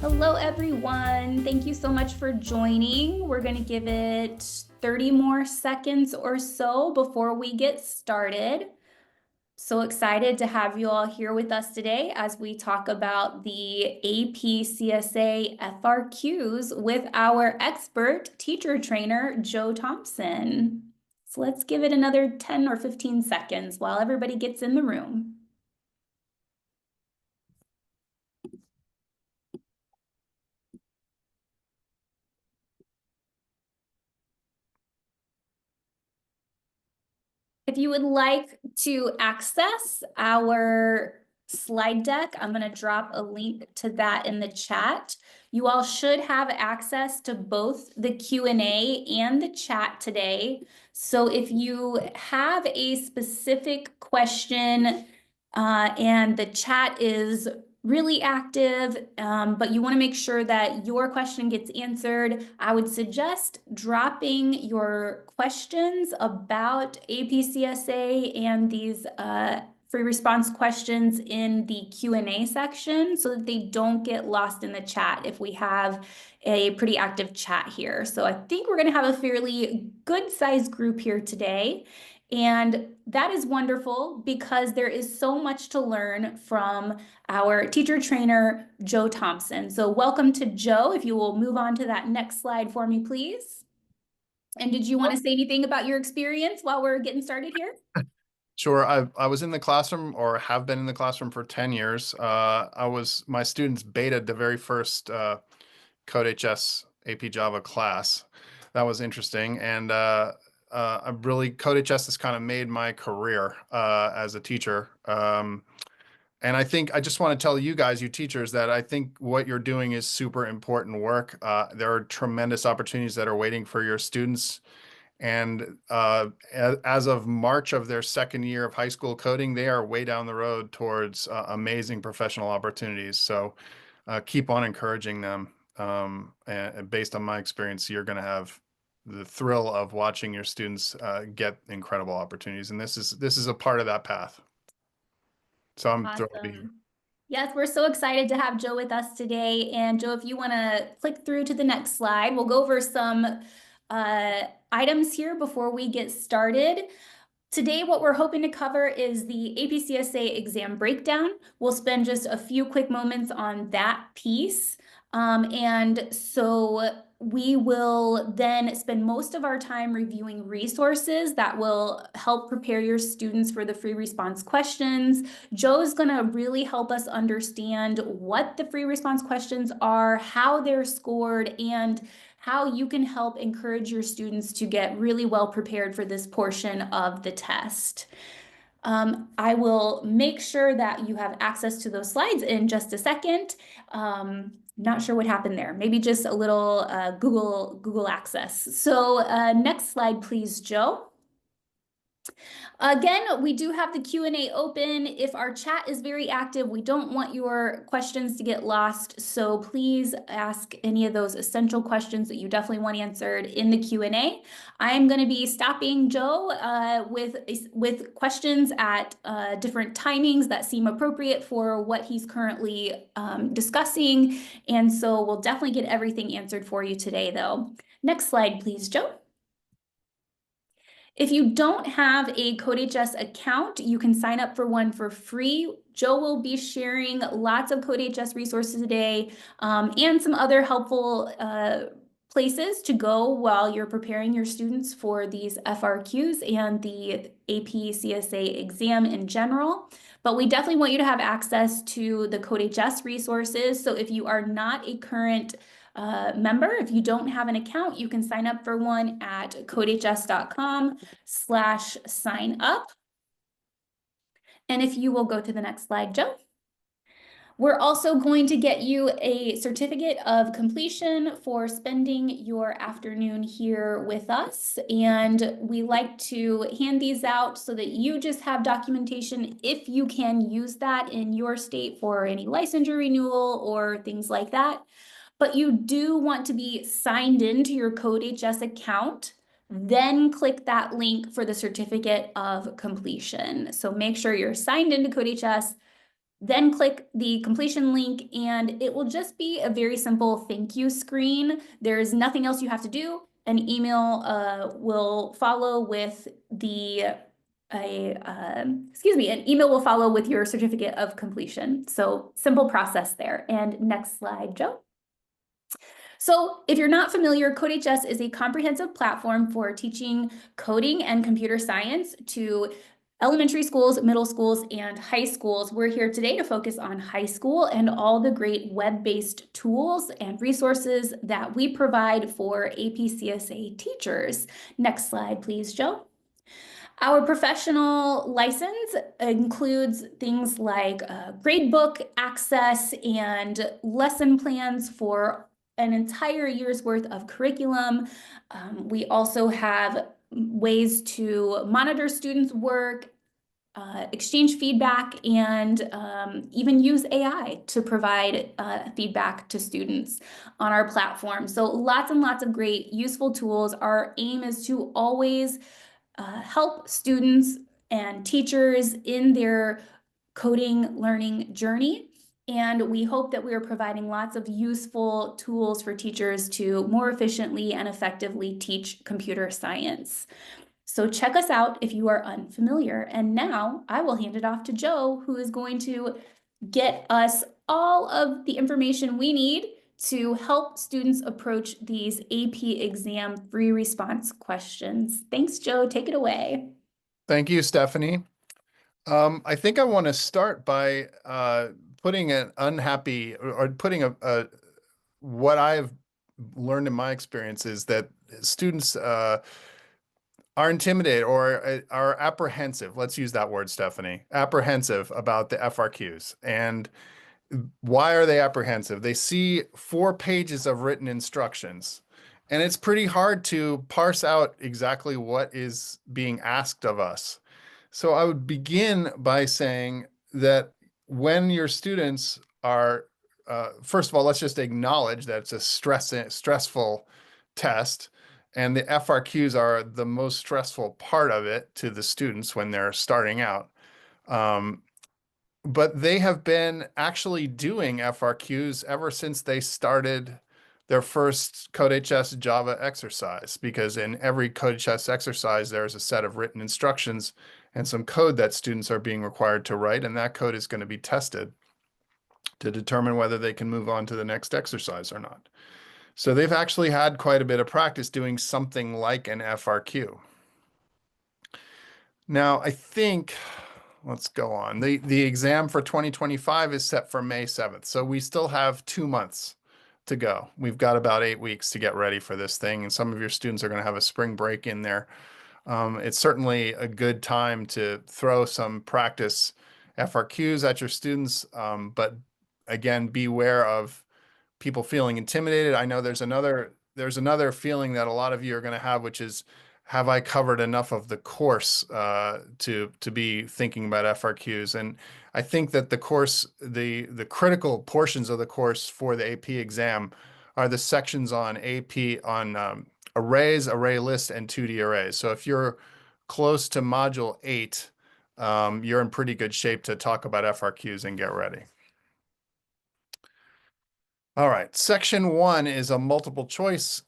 Hello, everyone. Thank you so much for joining. We're going to give it 30 more seconds or so before we get started. So excited to have you all here with us today as we talk about the AP CSA FRQs with our expert teacher trainer, Joe Thompson. So let's give it another 10 or 15 seconds while everybody gets in the room. If you would like to access our slide deck, I'm going to drop a link to that in the chat. You all should have access to both the Q&A and the chat today. So if you have a specific question and the chat is really active, but you want to make sure that your question gets answered, I would suggest dropping your questions about APCSA and these free response questions in the Q&A section so that they don't get lost in the chat if we have a pretty active chat here. So I think we're going to have a fairly good sized group here today. And that is wonderful because there is so much to learn from our teacher trainer, Joe Thompson. So welcome to Joe. If you will move on to that next slide for me, please. And did you want to say anything about your experience while we're getting started here? Sure. I was in the classroom or have been in the classroom for 10 years. My students betaed the very first CodeHS AP Java class. That was interesting. And CodeHS has kind of made my career as a teacher. And I just want to tell you guys, you teachers, that I think what you're doing is super important work. There are tremendous opportunities that are waiting for your students. And as of March of their second year of high school coding, they are way down the road towards amazing professional opportunities. So keep on encouraging them. And based on my experience, you're going to have the thrill of watching your students get incredible opportunities. And this is a part of that path. So I'm thrilled to be here. Awesome. Yes, we're so excited to have Joe with us today. And Joe, if you want to click through to the next slide, we'll go over some items here before we get started. Today, what we're hoping to cover is the APCSA exam breakdown. We'll spend just a few quick moments on that piece. And so we will then spend most of our time reviewing resources that will help prepare your students for the free response questions. Joe's going to really help us understand what the free response questions are, how they're scored, and how you can help encourage your students to get really well prepared for this portion of the test. I will make sure that you have access to those slides in just a second. Not sure what happened there. Maybe just a little Google access. So next slide, please, Joe. Again, we do have the Q&A open. If our chat is very active, we don't want your questions to get lost. So please ask any of those essential questions that you definitely want answered in the Q&A. I am going to be stopping Joe with questions at different timings that seem appropriate for what he's currently discussing. And so we'll definitely get everything answered for you today, though. Next slide, please, Joe. If you don't have a CodeHS account, you can sign up for one for free. Joe will be sharing lots of CodeHS resources today and some other helpful places to go while you're preparing your students for these FRQs and the AP CSA exam in general. But we definitely want you to have access to the CodeHS resources. So if you are not a current member, if you don't have an account, you can sign up for one at codehs.com/sign up. And if you will go to the next slide, Joe. We're also going to get you a certificate of completion for spending your afternoon here with us. And we like to hand these out so that you just have documentation if you can use that in your state for any licensure renewal or things like that. But you do want to be signed into your CodeHS account, then click that link for the certificate of completion. So make sure you're signed into CodeHS, Then click the completion link and it will just be a very simple thank you screen. There's nothing else you have to do. An email will follow with an email will follow with your certificate of completion. So simple process there. And next slide, Joe. So if you're not familiar, CodeHS is a comprehensive platform for teaching coding and computer science to elementary schools, middle schools, and high schools. We're here today to focus on high school and all the great web-based tools and resources that we provide for AP CSA teachers. Next slide, please, Joe. Our professional license includes things like gradebook access and lesson plans for an entire year's worth of curriculum. We also have ways to monitor students' work, exchange feedback, and even use AI to provide feedback to students on our platform. So lots and lots of great useful tools. Our aim is to always help students and teachers in their coding learning journey. And we hope that we are providing lots of useful tools for teachers to more efficiently and effectively teach computer science. So check us out if you are unfamiliar. And now I will hand it off to Joe, who is going to get us all of the information we need to help students approach these AP exam free response questions. Thanks, Joe. Take it away. Thank you, Stephanie. I think I want to start by putting an unhappy or putting what I've learned in my experience is that students are intimidated or are apprehensive. Let's use that word, Stephanie. Apprehensive about the FRQs. And why are they apprehensive? They see 4 pages of written instructions, and it's pretty hard to parse out exactly what is being asked of us. So I would begin by saying that when your students are, first of all, let's just acknowledge that it's a stressful test, and the FRQs are the most stressful part of it to the students when they're starting out. But they have been actually doing FRQs ever since they started their first CodeHS Java exercise, because in every CodeHS exercise, there's a set of written instructions and some code that students are being required to write, and that code is going to be tested to determine whether they can move on to the next exercise or not. So they've actually had quite a bit of practice doing something like an FRQ. Now, I think, let's go on. The exam for 2025 is set for May 7th. So we still have 2 months to go. We've got about 8 weeks to get ready for this thing. And some of your students are going to have a spring break in there. It's certainly a good time to throw some practice FRQs at your students. But again, beware of people feeling intimidated. I know there's another feeling that a lot of you are going to have, which is, have I covered enough of the course to be thinking about FRQs? And I think that the course, the critical portions of the course for the AP exam are the sections on AP on arrays, array list, and 2D arrays. So if you're close to module 8, you're in pretty good shape to talk about FRQs and get ready. All right, section 1 is a multiple choice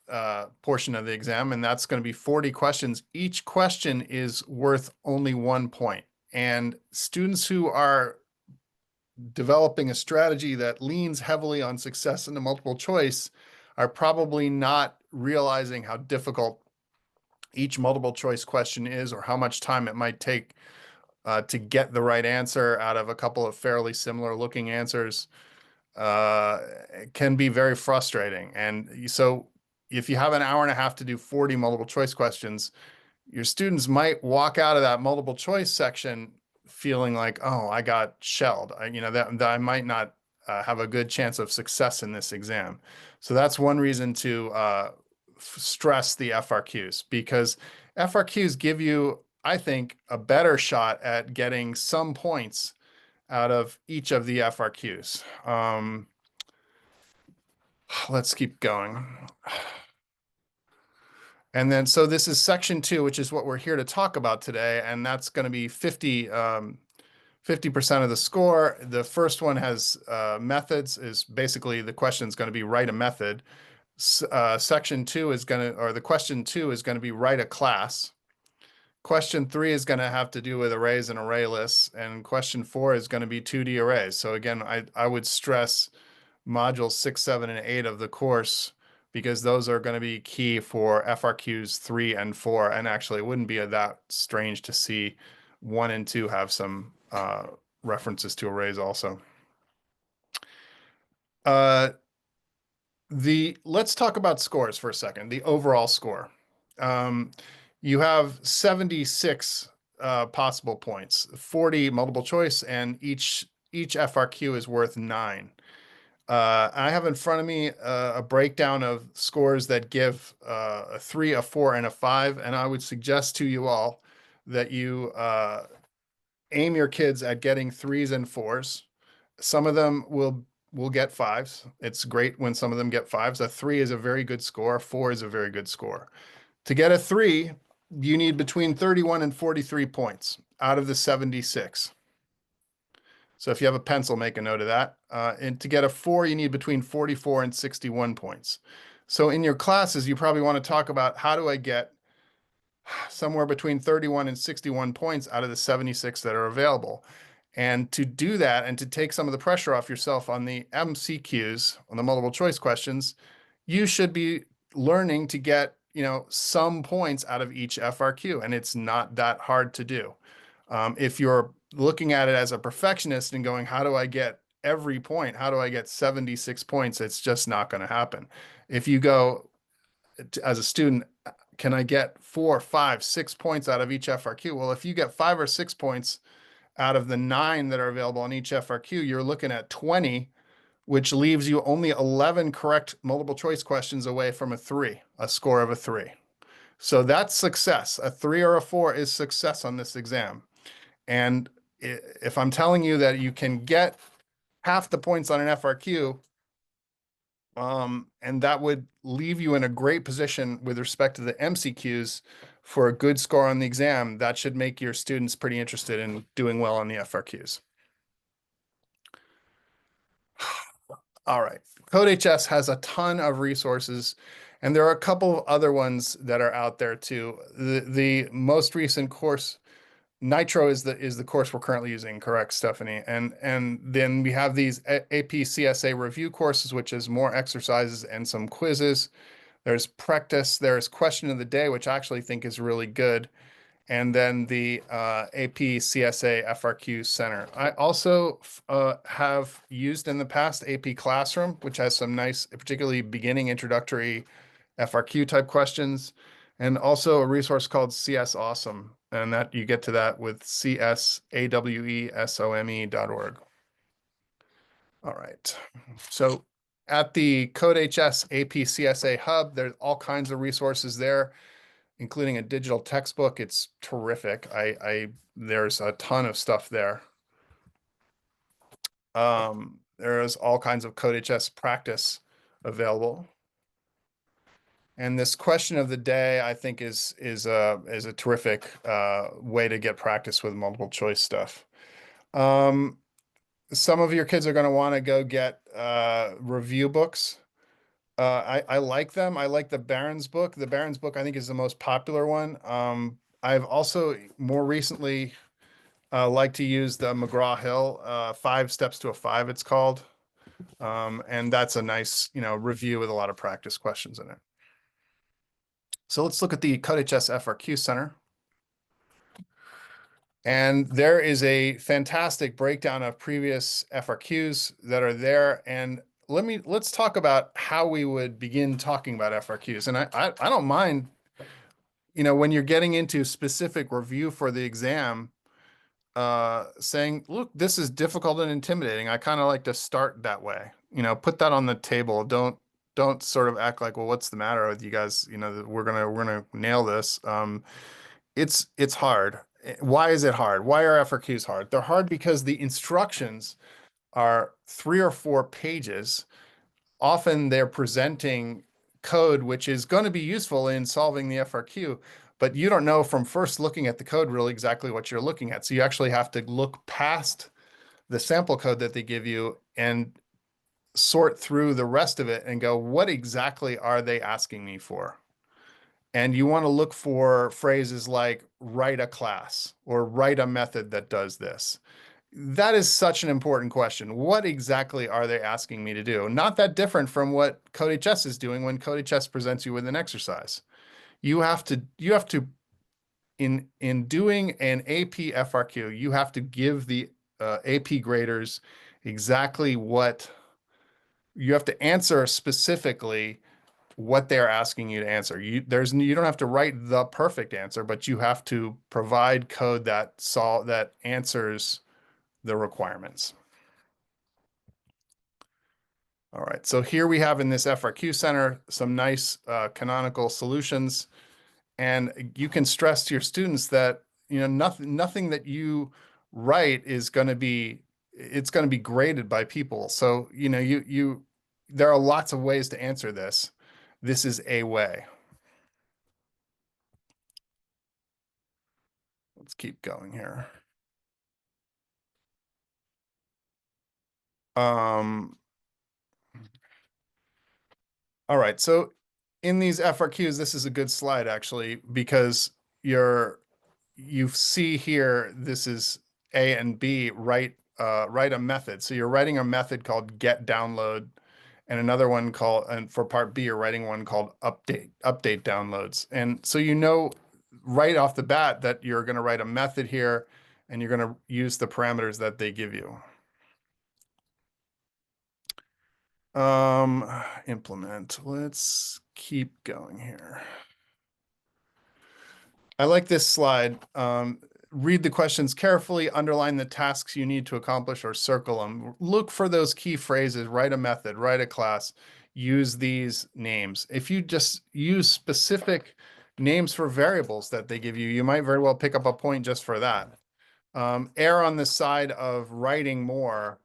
portion of the exam, and that's going to be 40 questions. Each question is worth only 1 point. And students who are developing a strategy that leans heavily on success in the multiple choice are probably not realizing how difficult each multiple choice question is, or how much time it might take to get the right answer out of a couple of fairly similar looking answers. Can be very frustrating. And so if you have an hour and a half to do 40 multiple choice questions, your students might walk out of that multiple choice section feeling like, oh, I got shelled. That I might not have a good chance of success in this exam. So that's one reason to stress the FRQs, because FRQs give you, I think, a better shot at getting some points out of each of the FRQs. Let's keep going. And then, so this is section 2, which is what we're here to talk about today. And that's going to be 50 50% of the score. The first one has methods, is basically the question is going to be write a method. Section 2 is going to, or the question 2 is going to be write a class. Question 3 is going to have to do with arrays and array lists. And question 4 is going to be 2D arrays. So again, I would stress modules 6, 7, and 8 of the course, because those are going to be key for FRQs 3 and 4. And actually, it wouldn't be that strange to see 1 and 2 have some references to arrays also. Let's talk about scores for a second, the overall score. You have 76 possible points, 40 multiple choice, and each FRQ is worth 9. I have in front of me a breakdown of scores that give a 3, a 4, and a 5, and I would suggest to you all that you aim your kids at getting 3s and 4s. Some of them will get 5s. It's great when some of them get 5s. A 3 is a very good score. A 4 is a very good score. To get a 3, you need between 31 and 43 points out of the 76. So if you have a pencil, make a note of that. And to get a 4, you need between 44 and 61 points. So in your classes, you probably want to talk about, how do I get somewhere between 31 and 61 points out of the 76 that are available? And to do that, and to take some of the pressure off yourself on the MCQs, on the multiple choice questions, you should be learning to get, some points out of each FRQ, and it's not that hard to do. If you're looking at it as a perfectionist and going, how do I get every point? How do I get 76 points? It's just not going to happen. If you go as a student, can I get 4, 5, 6 points out of each FRQ? Well, if you get 5 or 6 points out of the 9 that are available on each FRQ, you're looking at 20, which leaves you only 11 correct multiple choice questions away from a 3, a score of a 3. So that's success. A 3 or a 4 is success on this exam. And if I'm telling you that you can get half the points on an FRQ, and that would leave you in a great position with respect to the MCQs for a good score on the exam, that should make your students pretty interested in doing well on the FRQs. All right. CodeHS has a ton of resources, and there are a couple of other ones that are out there too. The most recent course, Nitro, is the course we're currently using, correct, Stephanie? And then we have these AP CSA review courses, which is more exercises and some quizzes. There's practice, there's question of the day, which I actually think is really good. And then the AP CSA FRQ Center. I also have used in the past AP Classroom, which has some nice, particularly beginning introductory FRQ type questions, and also a resource called CS Awesome. And that you get to that with csawesome.org. All right. So at the CodeHS AP CSA Hub, there's all kinds of resources there, including a digital textbook. It's terrific. There's a ton of stuff there. There's all kinds of CodeHS practice available. And this question of the day, I think, is a terrific way to get practice with multiple choice stuff. Some of your kids are going to want to go get review books. I like them. I like the Barron's book. The Barron's book, I think, is the most popular one. I've also more recently liked to use the McGraw-Hill 5 Steps to a 5, it's called. And that's a nice, review with a lot of practice questions in it. So let's look at the CodeHS FRQ Center. And there is a fantastic breakdown of previous FRQs that are there. And let's talk about how we would begin talking about FRQs. And I don't mind, when you're getting into specific review for the exam, saying, look, this is difficult and intimidating. I kind of like to start that way, put that on the table. Don't sort of act like, well, what's the matter with you guys? We're gonna nail this. It's hard. Why is it hard? Why are FRQs hard? They're hard because the instructions are 3 or 4 pages. Often they're presenting code, which is going to be useful in solving the FRQ, but you don't know from first looking at the code really exactly what you're looking at. So you actually have to look past the sample code that they give you and sort through the rest of it and go, what exactly are they asking me for? And you want to look for phrases like write a class or write a method that does this. That is such an important question. What exactly are they asking me to do? Not that different from what CodeHS is doing when CodeHS presents you with an exercise. You have to in doing an AP FRQ, you have to give the AP graders exactly what you have to answer specifically what they're asking you to answer. You don't have to write the perfect answer, but you have to provide code that answers the requirements. All right, so here we have in this FRQ Center some nice canonical solutions, and you can stress to your students that nothing that you write is going to be it's going to be graded by people. So there are lots of ways to answer this. This is a way. Let's keep going here. All right, so in these FRQs, this is a good slide actually, because you see here, this is A and B, write a method. So you're writing a method called get download, and another one called, and for part B, you're writing one called update downloads. And so right off the bat that you're going to write a method here, and you're going to use the parameters that they give you. Implement. Let's keep going here. I like this slide. Read the questions carefully, underline the tasks you need to accomplish or circle them. Look for those key phrases, write a method, write a class, use these names. If you just use specific names for variables that they give you, you might very well pick up a point just for that. Err on the side of writing more.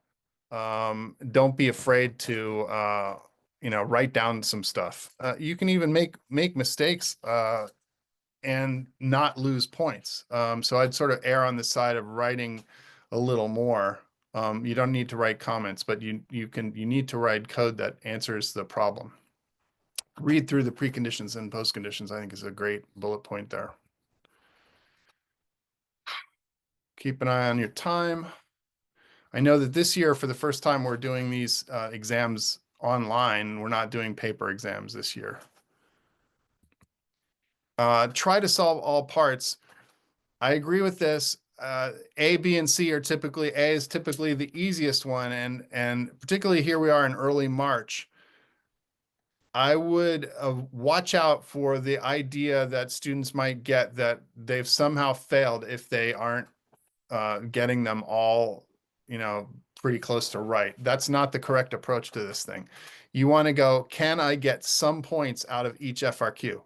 Don't be afraid to write down some stuff. You can even make mistakes and not lose points. So I'd sort of err on the side of writing a little more. You don't need to write comments, but you need to write code that answers the problem. Read through the preconditions and postconditions, I think, is a great bullet point there. Keep an eye on your time. I know that this year, for the first time, we're doing these exams online. We're not doing paper exams this year. Try to solve all parts. I agree with this. A, B, and C are typically, A is typically the easiest one, and particularly here we are in early March. I would watch out for the idea that students might get that they've somehow failed if they aren't getting them all, pretty close to right. That's not the correct approach to this thing. You want to go, can I get some points out of each FRQ?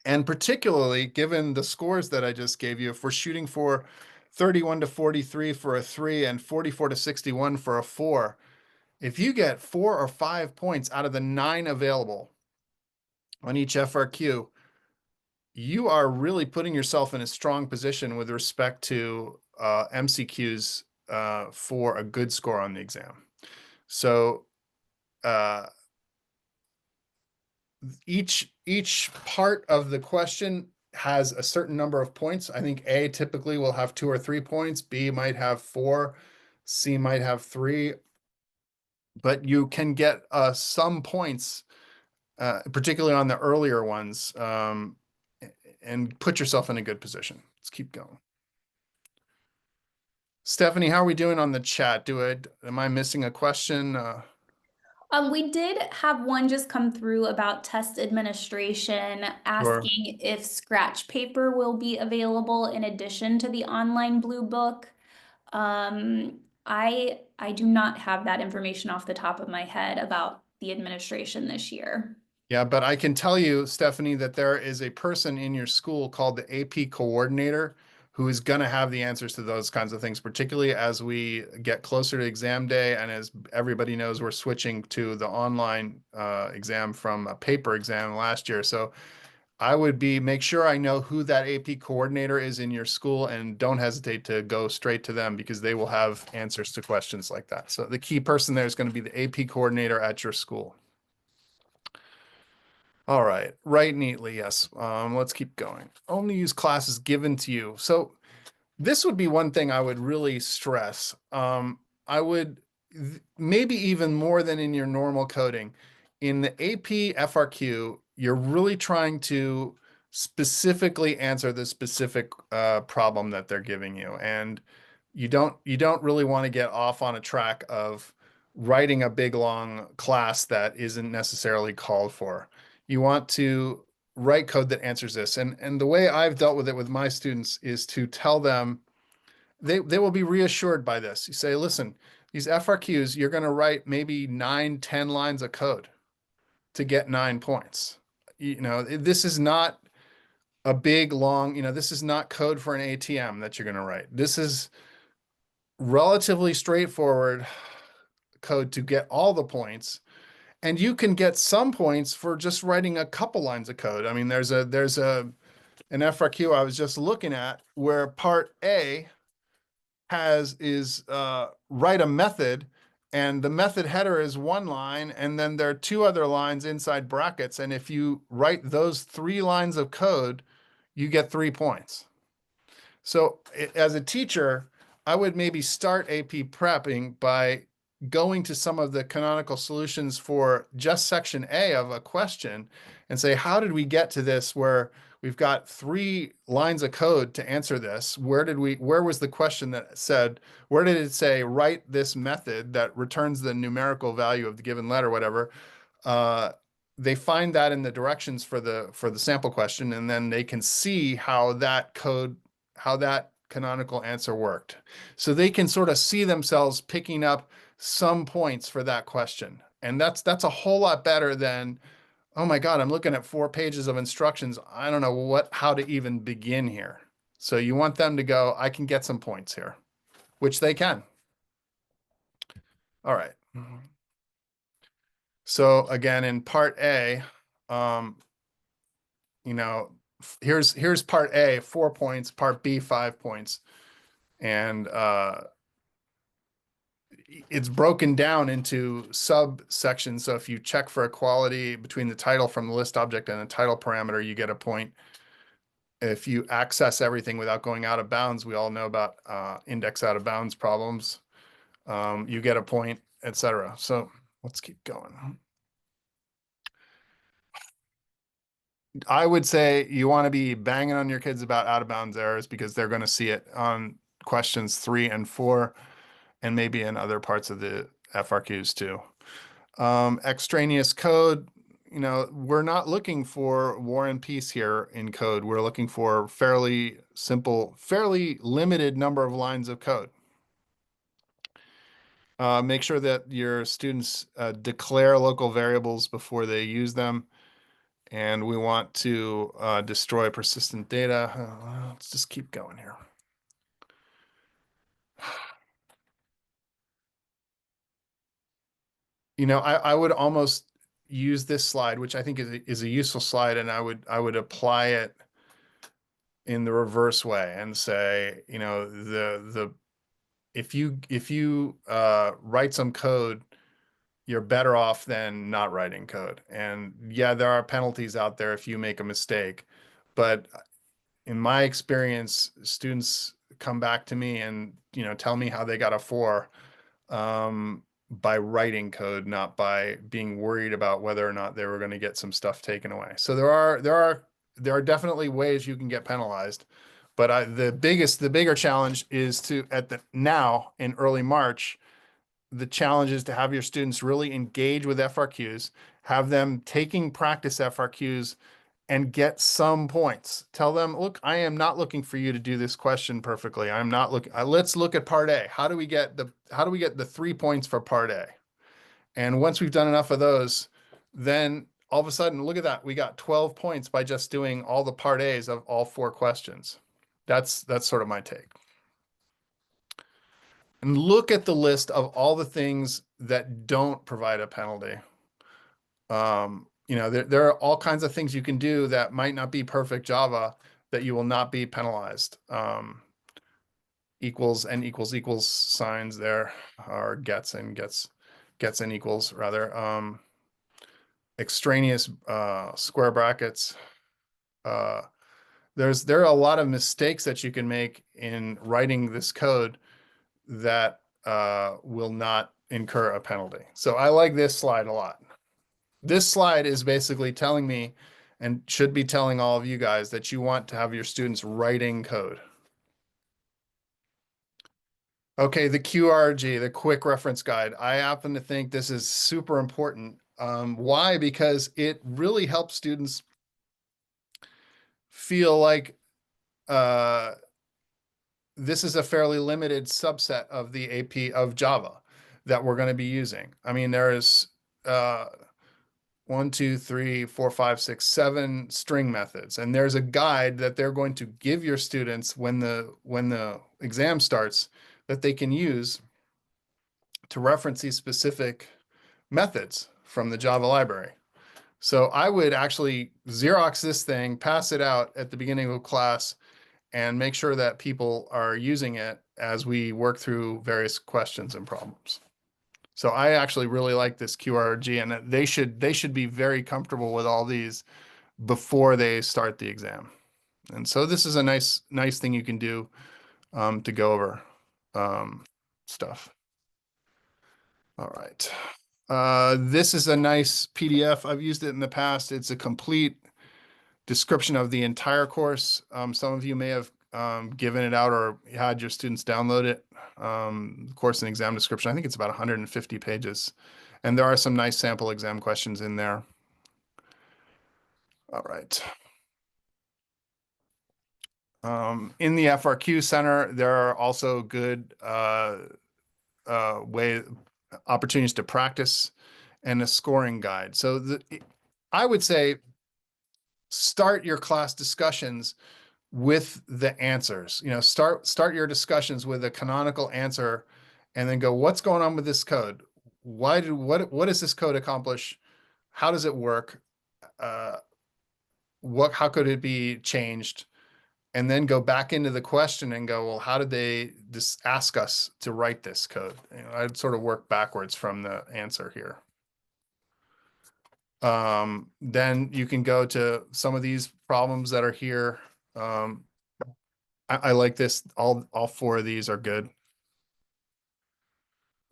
And particularly given the scores that I just gave you, if we're shooting for 31 to 43 for a 3 and 44 to 61 for a 4, if you get 4 or 5 points out of the 9 available on each FRQ, you are really putting yourself in a strong position with respect to MCQs for a good score on the exam. So each part of the question has a certain number of points. I think A typically will have 2 or 3 points. B might have 4. C might have 3. But you can get some points, particularly on the earlier ones, and put yourself in a good position. Let's keep going. Stephanie, how are we doing on the chat? Am I missing a question? We did have one just come through about test administration, asking if scratch paper will be available in addition to the online blue book. I do not have that information off the top of my head about the administration this year. Yeah, but I can tell you, Stephanie, that there is a person in your school called the AP coordinator who is going to have the answers to those kinds of things, particularly as we get closer to exam day. And as everybody knows, we're switching to the online exam from a paper exam last year. So I would make sure I know who that AP coordinator is in your school, and don't hesitate to go straight to them because they will have answers to questions like that. So the key person there is going to be the AP coordinator at your school. All right, write neatly, yes. Let's keep going. Only use classes given to you. So this would be one thing I would really stress. I would maybe even more than in your normal coding. In the AP FRQ, you're really trying to specifically answer the specific problem that they're giving you, and you don't really want to get off on a track of writing a big long class that isn't necessarily called for. You want to write code that answers this. And the way I've dealt with it with my students is to tell them they will be reassured by this. You say, listen, these FRQs, you're going to write maybe 9, 10 lines of code to get 9 points. This is not a big, long, this is not code for an ATM that you're going to write. This is relatively straightforward code to get all the points. And you can get some points for just writing a couple lines of code. I mean, there's an FRQ I was just looking at where part A is write a method, and the method header is one line, and then there are two other lines inside brackets. And if you write those 3 lines of code, you get 3 points. So as a teacher, I would maybe start AP prepping by going to some of the canonical solutions for just section A of a question and say, how did we get to this where we've got 3 lines of code to answer this? Where was the question that said, where did it say, write this method that returns the numerical value of the given letter, whatever? They find that in the directions for the sample question, and then they can see how that canonical answer worked. So they can sort of see themselves picking up some points for that question. And that's a whole lot better than, oh my God, I'm looking at 4 pages of instructions. I don't know how to even begin here. So you want them to go, I can get some points here, which they can. All right. So again, in part A, here's part A, 4 points, part B, 5 points. And it's broken down into subsections. So if you check for equality between the title from the list object and the title parameter, you get a point. If you access everything without going out of bounds, we all know about index out of bounds problems. You get a point, etc. So let's keep going. I would say you want to be banging on your kids about out of bounds errors because they're going to see it on questions 3 and 4, and maybe in other parts of the FRQs too. Extraneous code, we're not looking for war and peace here in code. We're looking for fairly simple, fairly limited number of lines of code. Make sure that your students declare local variables before they use them. And we want to destroy persistent data. Let's just keep going here. I would almost use this slide, which I think is a useful slide, and I would apply it in the reverse way and say, if you write some code, you're better off than not writing code. And yeah, there are penalties out there if you make a mistake, but in my experience, students come back to me and tell me how they got a 4 by writing code, not by being worried about whether or not they were going to get some stuff taken away. So there are definitely ways you can get penalized, but the bigger challenge is now in early March, the challenge is to have your students really engage with FRQs, have them taking practice FRQs and get some points. Tell them, look, I am not looking for you to do this question perfectly. I'm not looking, let's look at part A. How do we get the 3 points for part A? And once we've done enough of those, then all of a sudden, look at that. We got 12 points by just doing all the part A's of all 4 questions. That's sort of my take. And look at the list of all the things that don't provide a penalty. there are all kinds of things you can do that might not be perfect Java that you will not be penalized. Equals and equals signs there are gets and equals rather. Extraneous square brackets. Uh, there are a lot of mistakes that you can make in writing this code that will not incur a penalty. So I like this slide a lot. This slide is basically telling me, and should be telling all of you guys, that you want to have your students writing code. Okay, the QRG, the quick reference guide. I happen to think this is super important. Why? Because it really helps students feel like this is a fairly limited subset of the AP of Java that we're going to be using. I mean, there's 1, 2, 3, 4, 5, 6, 7 string methods, and there's a guide that they're going to give your students when the exam starts that they can use to reference these specific methods from the Java library. So I would actually Xerox this thing, pass it out at the beginning of class, and make sure that people are using it as we work through various questions and problems. So I actually really like this QRG, and they should be very comfortable with all these before they start the exam. And so this is a nice thing you can do to go over stuff. All right. This is a nice PDF. I've used it in the past. It's a complete description of the entire course. Some of you may have given it out or had your students download it. Course and exam description. I think it's about 150 pages. And there are some nice sample exam questions in there. All right. In the FRQ Center, there are also good opportunities to practice and a scoring guide. So I would say start your class discussions with the answers. Start your discussions with a canonical answer and then go, what's going on with this code? What does this code accomplish? How does it work? How could it be changed? And then go back into the question and go, well, how did they just ask us to write this code? I'd sort of work backwards from the answer here. Then you can go to some of these problems that are here. I like this. All 4 of these are good.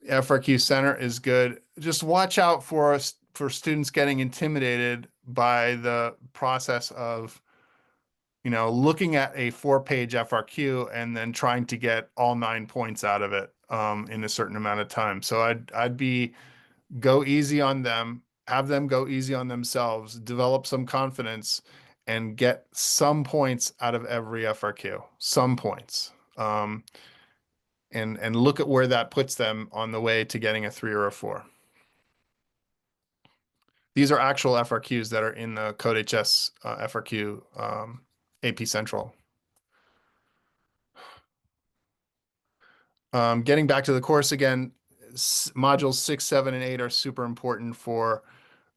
FRQ Center is good. Just watch out for students getting intimidated by the process of looking at a 4-page FRQ and then trying to get all 9 points out of it in a certain amount of time. So I'd be go easy on them, have them go easy on themselves, develop some confidence, and get some points out of every FRQ, some points. And look at where that puts them on the way to getting a 3 or a 4. These are actual FRQs that are in the CodeHS FRQ AP Central. Getting back to the course again, modules 6, 7, and 8 are super important for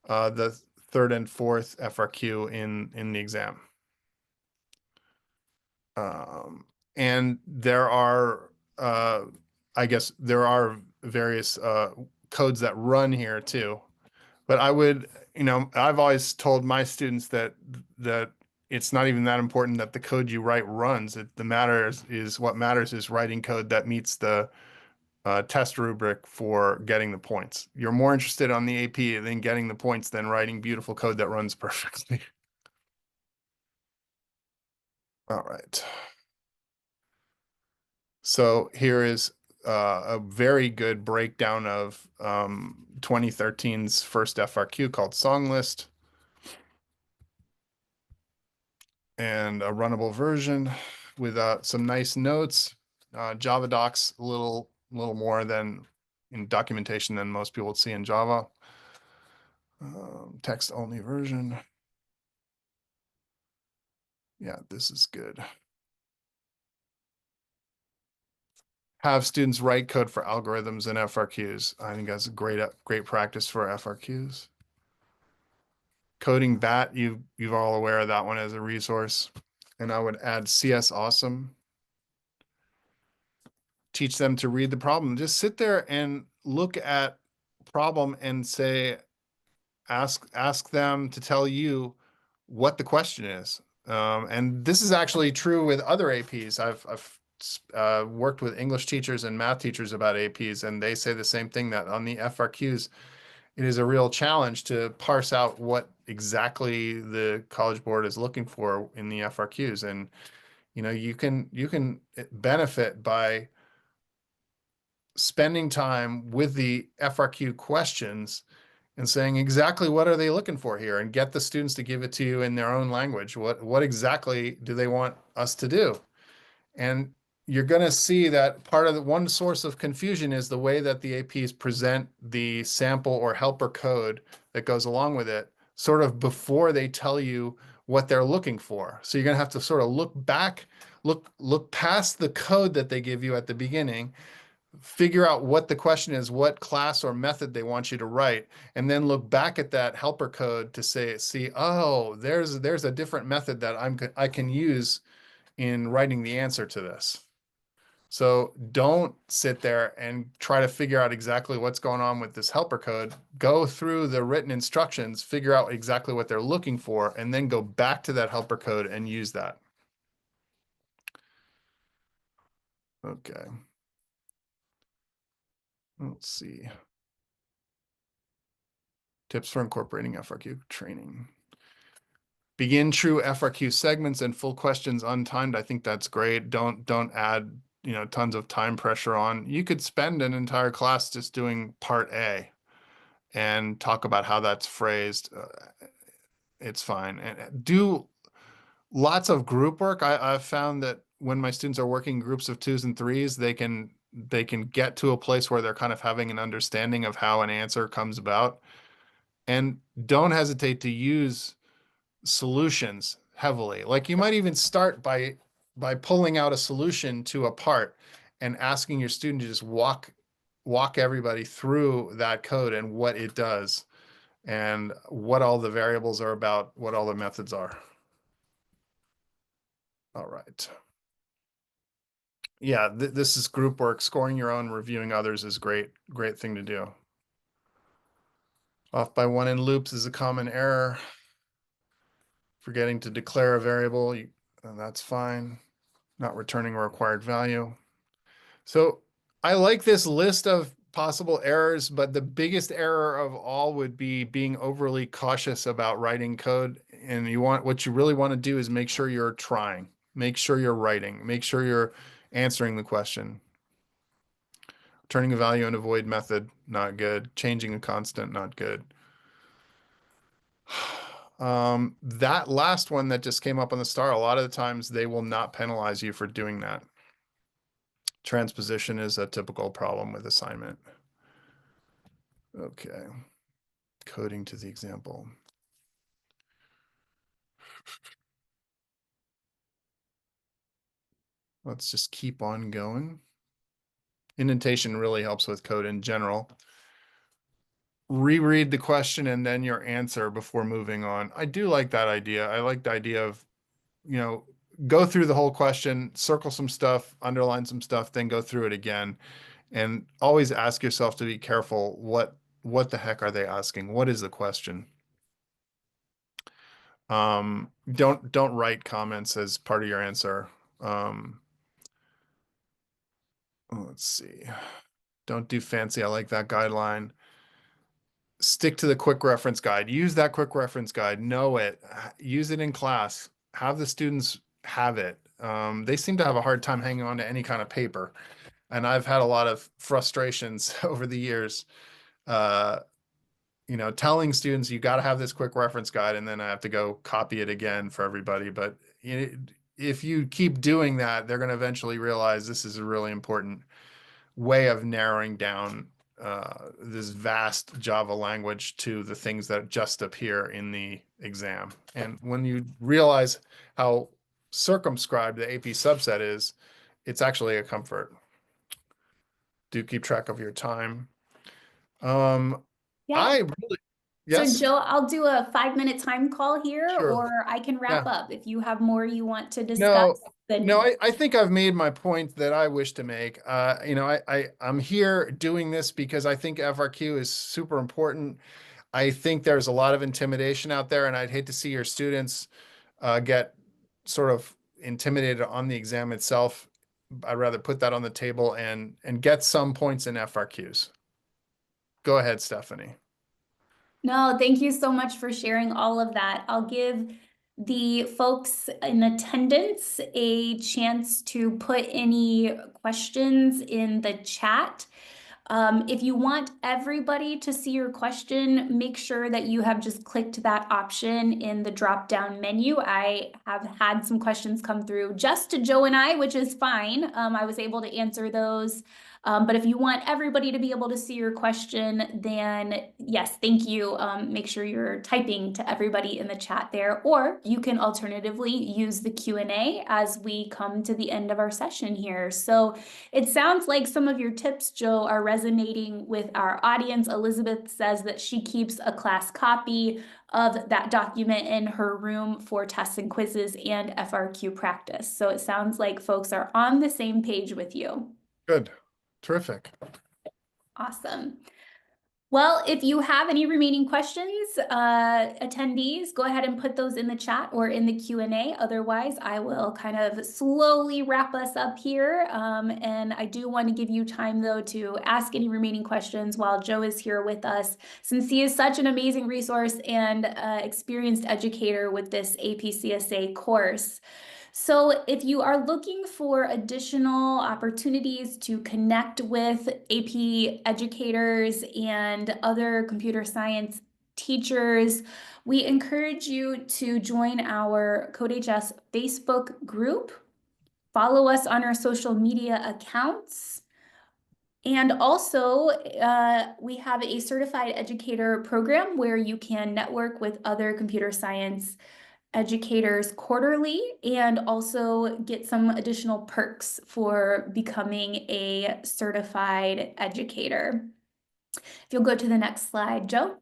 the 3rd and 4th FRQ in the exam. And there are, I guess, there are various codes that run here too. But I would, I've always told my students that it's not even that important that the code you write runs. What matters is writing code that meets the test rubric for getting the points. You're more interested on the AP than getting the points than writing beautiful code that runs perfectly. All right. So here is a very good breakdown of 2013's first FRQ called Song List, and a runnable version with some nice notes. Java docs a little more than in documentation than most people would see in Java. Text only version. Yeah, this is good. Have students write code for algorithms and FRQs. I think that's a great practice for FRQs. Coding Bat, you've all aware of that one as a resource. And I would add CS Awesome. Teach them to read the problem. Just sit there and look at problem and say, ask them to tell you what the question is. And this is actually true with other APs. I've worked with English teachers and math teachers about APs, and they say the same thing, that on the FRQs, it is a real challenge to parse out what exactly the College Board is looking for in the FRQs. And you can benefit by spending time with the FRQ questions and saying exactly what are they looking for here, and get the students to give it to you in their own language. What exactly do they want us to do? And you're going to see that part of the one source of confusion is the way that the APs present the sample or helper code that goes along with it, sort of before they tell you what they're looking for. So you're going to have to sort of look back, look past the code that they give you at the beginning, figure out what the question is, what class or method they want you to write, and then look back at that helper code to see, oh, there's a different method that I can use in writing the answer to this. So don't sit there and try to figure out exactly what's going on with this helper code. Go through the written instructions, figure out exactly what they're looking for, and then go back to that helper code and use that. Okay. Let's see. Tips for incorporating FRQ training. Begin true FRQ segments and full questions untimed. I think that's great. Don't add, tons of time pressure on. You could spend an entire class just doing part A and talk about how that's phrased. It's fine. And do lots of group work. I've found that when my students are working groups of 2s and 3s, they can get to a place where they're kind of having an understanding of how an answer comes about. And don't hesitate to use solutions heavily. Like, you might even start by pulling out a solution to a part and asking your student to just walk everybody through that code and what it does and what all the variables are about, what all the methods are. All right. Yeah, this is group work. Scoring your own, reviewing others is great thing to do. Off by one in loops is a common error. Forgetting to declare a variable, that's fine. Not returning a required value. So I like this list of possible errors, but the biggest error of all would be being overly cautious about writing code. And what you really want to do is make sure you're trying, make sure you're writing, make sure you're answering the question. Turning a value and a void method, not good. Changing a constant, not good. That last one that just came up on the star, a lot of the times they will not penalize you for doing that. Transposition is a typical problem with assignment. Okay. Coding to the example. Let's just keep on going. Indentation really helps with code in general. Reread the question and then your answer before moving on. I do like that idea. I like the idea of, go through the whole question, circle some stuff, underline some stuff, then go through it again. And always ask yourself to be careful. What the heck are they asking? What is the question? Don't write comments as part of your answer. Let's see. Don't do fancy. I like that guideline. Stick to the quick reference guide. Use that quick reference guide. Know it. Use it in class. Have the students have it. They seem to have a hard time hanging on to any kind of paper. And I've had a lot of frustrations over the years, telling students you got to have this quick reference guide, and then I have to go copy it again for everybody. But if you keep doing that, they're going to eventually realize this is a really important way of narrowing down this vast Java language to the things that just appear in the exam. And when you realize how circumscribed the AP subset is, it's actually a comfort. Do keep track of your time. Yeah. I really, So Yes? Joe, I'll do a 5-minute time call here, Sure. or I can wrap Yeah. up. If you have more you want to discuss, No, no, then I think I've made my point that I wish to make. I'm here doing this because I think FRQ is super important. I think there's a lot of intimidation out there, and I'd hate to see your students get sort of intimidated on the exam itself. I'd rather put that on the table and get some points in FRQs. Go ahead, Stephanie. no, thank you so much for sharing all of that. I'll give the folks in attendance a chance to put any questions in the chat. If you want everybody to see your question, make sure that you have just clicked that option in the drop-down menu. I have had some questions come through just to Joe and I, which is fine. I was able to answer those. But if you want everybody to be able to see your question, then yes, thank you. Make sure you're typing to everybody in the chat there, or you can alternatively use the Q&A as we come to the end of our session here. So it sounds like some of your tips, Joe, are resonating with our audience. Elizabeth says that she keeps a class copy of that document in her room for tests and quizzes and FRQ practice. So it sounds like folks are on the same page with you. Good. Terrific. Awesome. Well, if you have any remaining questions, attendees, go ahead and put those in the chat or in the Q&A. Otherwise, I will kind of slowly wrap us up here. And I do want to give you time, though, to ask any remaining questions while Joe is here with us, since he is such an amazing resource and experienced educator with this AP-CSA course. So if you are looking for additional opportunities to connect with AP educators and other computer science teachers, we encourage you to join our CodeHS Facebook group, follow us on our social media accounts, and also, we have a certified educator program where you can network with other computer science educators quarterly and also get some additional perks for becoming a certified educator. If you'll go to the next slide, Joe.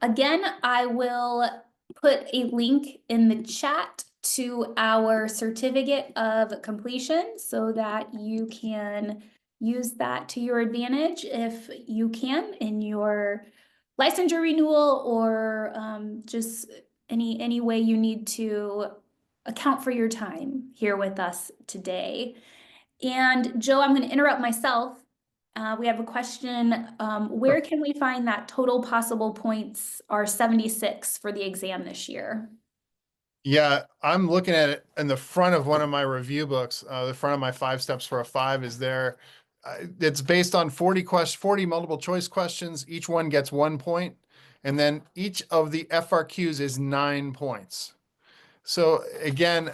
Again, I will put a link in the chat to our certificate of completion so that you can use that to your advantage if you can in your licensure renewal or just any way you need to account for your time here with us today. And Joe, I'm going to interrupt myself. We have a question. Where can we find that total possible points are 76 for the exam this year? Yeah, I'm looking at it in the front of one of my review books. The front of my 5 steps for a 5 is there. It's based on 40 multiple choice questions. Each one gets 1 point. And then each of the FRQs is 9 points. So again,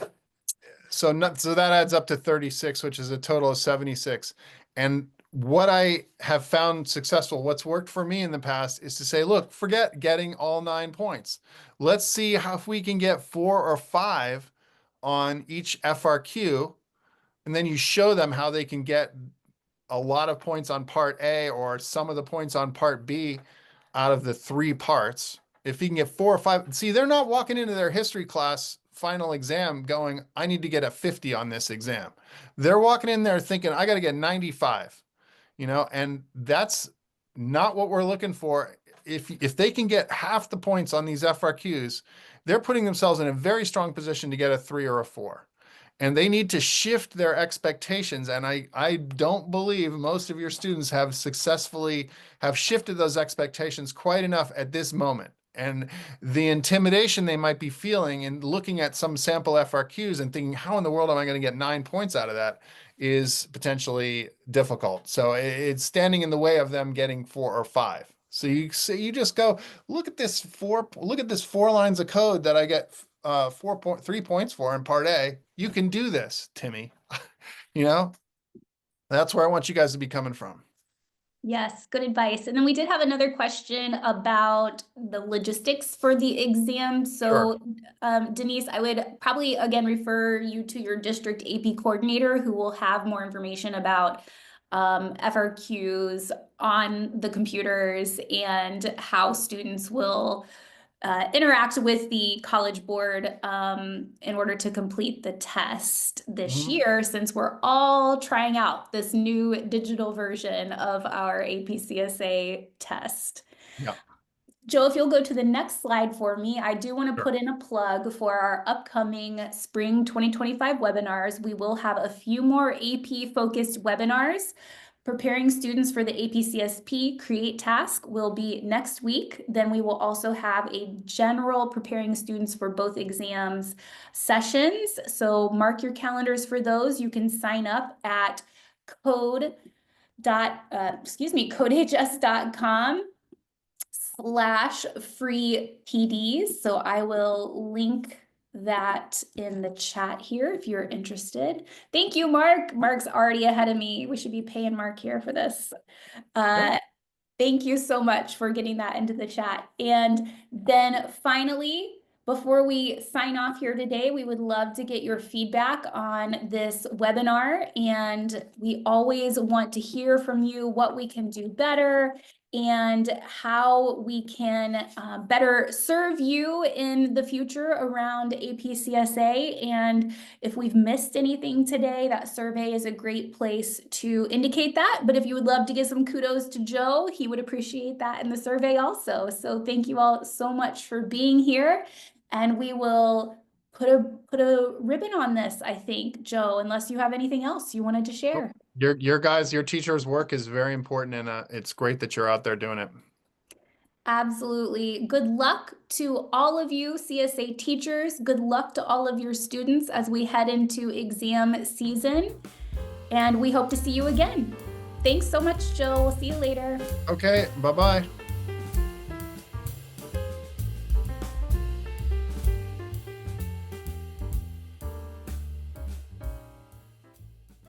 so that adds up to 36, which is a total of 76. And what I have found successful, what's worked for me in the past is to say, look, forget getting all 9 points. Let's see how if we can get 4 or 5 on each FRQ. And then you show them how they can get a lot of points on part A or some of the points on part B out of the 3 parts. If you can get 4 or 5, see, they're not walking into their history class final exam going, I need to get a 50 on this exam. They're walking in there thinking, I got to get 95, and that's not what we're looking for. If they can get half the points on these FRQs, they're putting themselves in a very strong position to get a 3 or a 4. And they need to shift their expectations. And I don't believe most of your students have successfully have shifted those expectations quite enough at this moment. And the intimidation they might be feeling and looking at some sample FRQs and thinking, how in the world am I going to get 9 points out of that, is potentially difficult. So it's standing in the way of them getting 4 or 5. So you just go, look at this 4 lines of code that I get 3 points for in part A. You can do this, Timmy. You know, that's where I want you guys to be coming from. Yes, good advice. And then we did have another question about the logistics for the exam. Sure. So, Denise, I would probably again refer you to your district AP coordinator who will have more information about FRQs on the computers and how students will interact with the College Board in order to complete the test this Mhm. year, since we're all trying out this new digital version of our APCSA test. Yeah, Joe, if you'll go to the next slide for me, I do want to sure. put in a plug for our upcoming spring 2025 webinars. We will have a few more AP focused webinars. Preparing students for the APCSP Create task will be next week. Then we will also have a general preparing students for both exams sessions. So mark your calendars for those. You can sign up at codehs.com/free PDs. So I will link that in the chat here if you're interested. Thank you, Mark. Mark's already ahead of me. We should be paying Mark here for this. Yep. Uh, Thank you so much for getting that into the chat. And then finally, before we sign off here today, we would love to get your feedback on this webinar. And we always want to hear from you what we can do better and how we can better serve you in the future around APCSA. And if we've missed anything today, that survey is a great place to indicate that. But if you would love to give some kudos to Joe, he would appreciate that in the survey also. So thank you all so much for being here. And we will put a ribbon on this, I think, Joe, unless you have anything else you wanted to share. Your teacher's work is very important, and it's great that you're out there doing it. Absolutely. Good luck to all of you CSA teachers. Good luck to all of your students as we head into exam season. And we hope to see you again. Thanks so much, Joe. We'll see you later. Okay, bye-bye.